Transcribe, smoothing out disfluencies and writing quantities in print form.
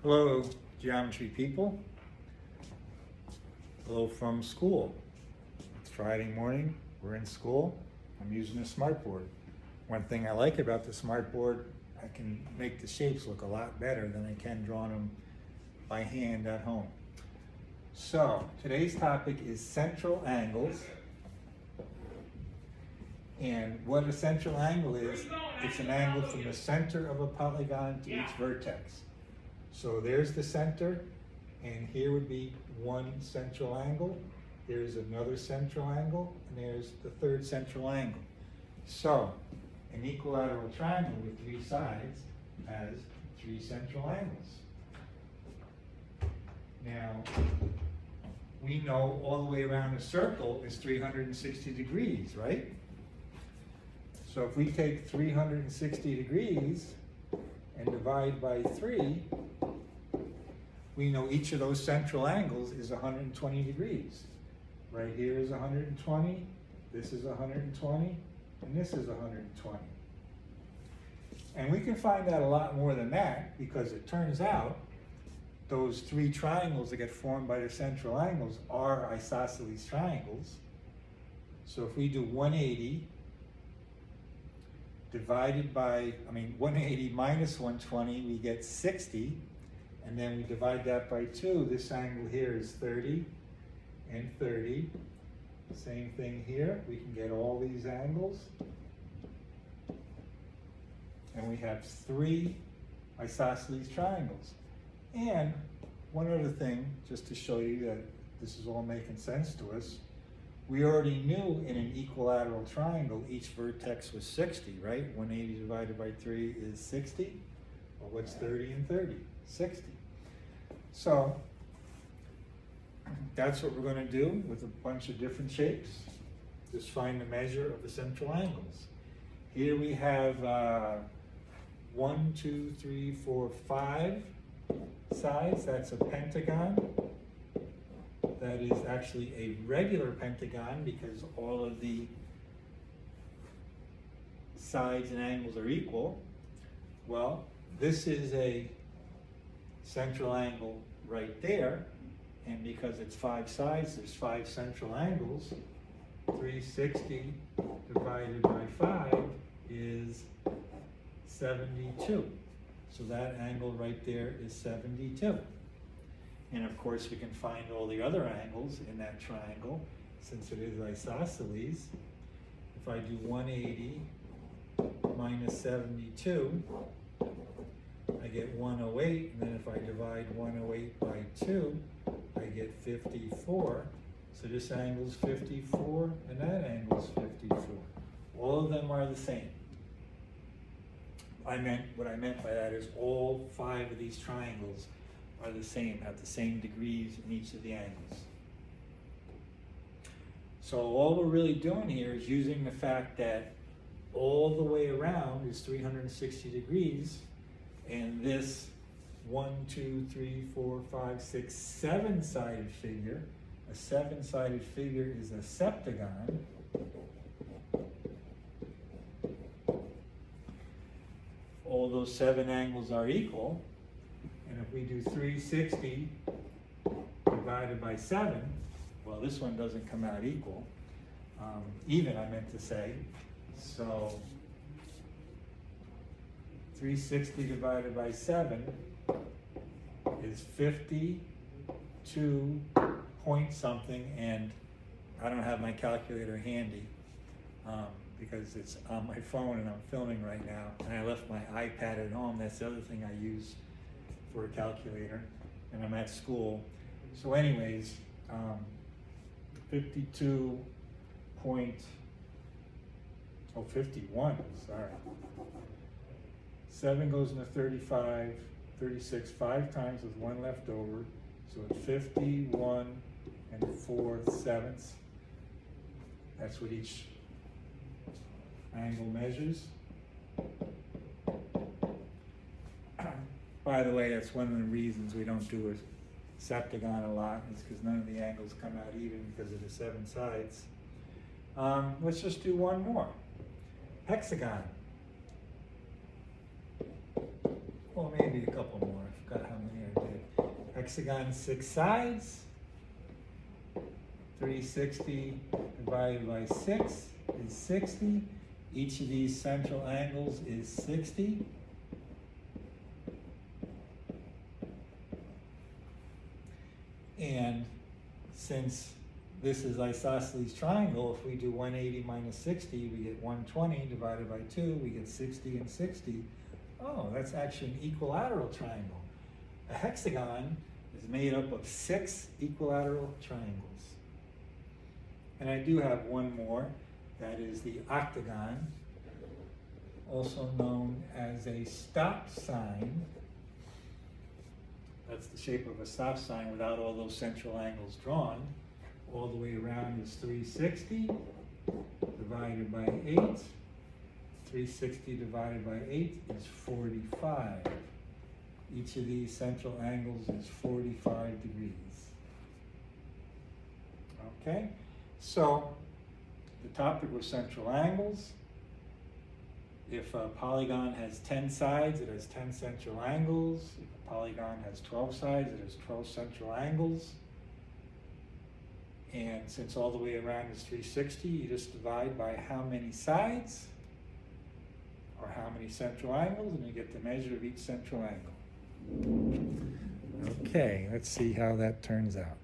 Hello, geometry people. Hello from school. It's Friday morning, we're in school. I'm using a smartboard. One thing I like about the smartboard, I can make the shapes look a lot better than I can drawing them by hand at home. So, today's topic is central angles. And what a central angle is, it's an angle from the center of a polygon to each vertex. So there's the center, and here would be one central angle. Here's another central angle, and there's the third central angle. So an equilateral triangle with three sides has three central angles. Now, we know all the way around a circle is 360 degrees, right? So if we take 360 degrees and divide by 3, we know each of those central angles is 120 degrees. Right here is 120, this is 120, and this is 120. And we can find out a lot more than that, because it turns out those three triangles that get formed by the central angles are isosceles triangles. So if we do 180 divided by, 180 minus 120, we get 60. And then we divide that by 2. This angle here is 30 and 30. Same thing here. We can get all these angles. And we have three isosceles triangles. And one other thing, just to show you that this is all making sense to us, we already knew in an equilateral triangle each vertex was 60, right? 180 divided by 3 is 60. Well, what's 30 and 30? 60. So that's what we're going to do with a bunch of different shapes. Just find the measure of the central angles. Here we have 1, 2, 3, 4, 5 sides. That's a pentagon. That is actually a regular pentagon because all of the sides and angles are equal. Well, this is a central angle right there, and because it's 5 sides, there's 5 central angles. 360 divided by 5 is 72. So that angle right there is 72. And of course we can find all the other angles in that triangle since it is isosceles. If I do 180 minus 72, I get 108, and then if I divide 108 by 2, I get 54. So this angle is 54, and that angle is 54. All of them are the same. What I meant by that is all 5 of these triangles are the same, have the same degrees in each of the angles. So all we're really doing here is using the fact that all the way around is 360 degrees, and this 1, 2, 3, 4, 5, 6, 7-sided figure, a 7-sided figure is a septagon. All those 7 angles are equal, and if we do 360 divided by 7, well, this one doesn't come out equal. Even, I meant to say. So 360 divided by 7 is 52 point something, and I don't have my calculator handy because it's on my phone and I'm filming right now, and I left my iPad at home. That's the other thing I use for a calculator, and I'm at school. So anyways, 51, sorry. 7 goes into 35, 36, 5 times with 1 left over. So it's 51 4/7. That's what each angle measures. By the way, that's one of the reasons we don't do a septagon a lot, is because none of the angles come out even because of the 7 sides. Let's just do one more. Hexagon. Well, maybe a couple more. I forgot how many I Hexagon 6 sides. 360 divided by 6 is 60. Each of these central angles is 60. And since this is isosceles triangle, if we do 180 minus 60, we get 120 divided by 2, we get 60 and 60. Oh, that's actually an equilateral triangle. A hexagon is made up of 6 equilateral triangles. And I do have one more, that is the octagon, also known as a stop sign. That's the shape of a stop sign without all those central angles drawn. All the way around is 360 divided by 8. 360 divided by 8 is 45. Each of these central angles is 45 degrees. Okay, so the topic was central angles. If a polygon has 10 sides, it has 10 central angles. If a polygon has 12 sides, it has 12 central angles. And since all the way around is 360, you just divide by how many sides or how many central angles, and you get the measure of each central angle. Okay, let's see how that turns out.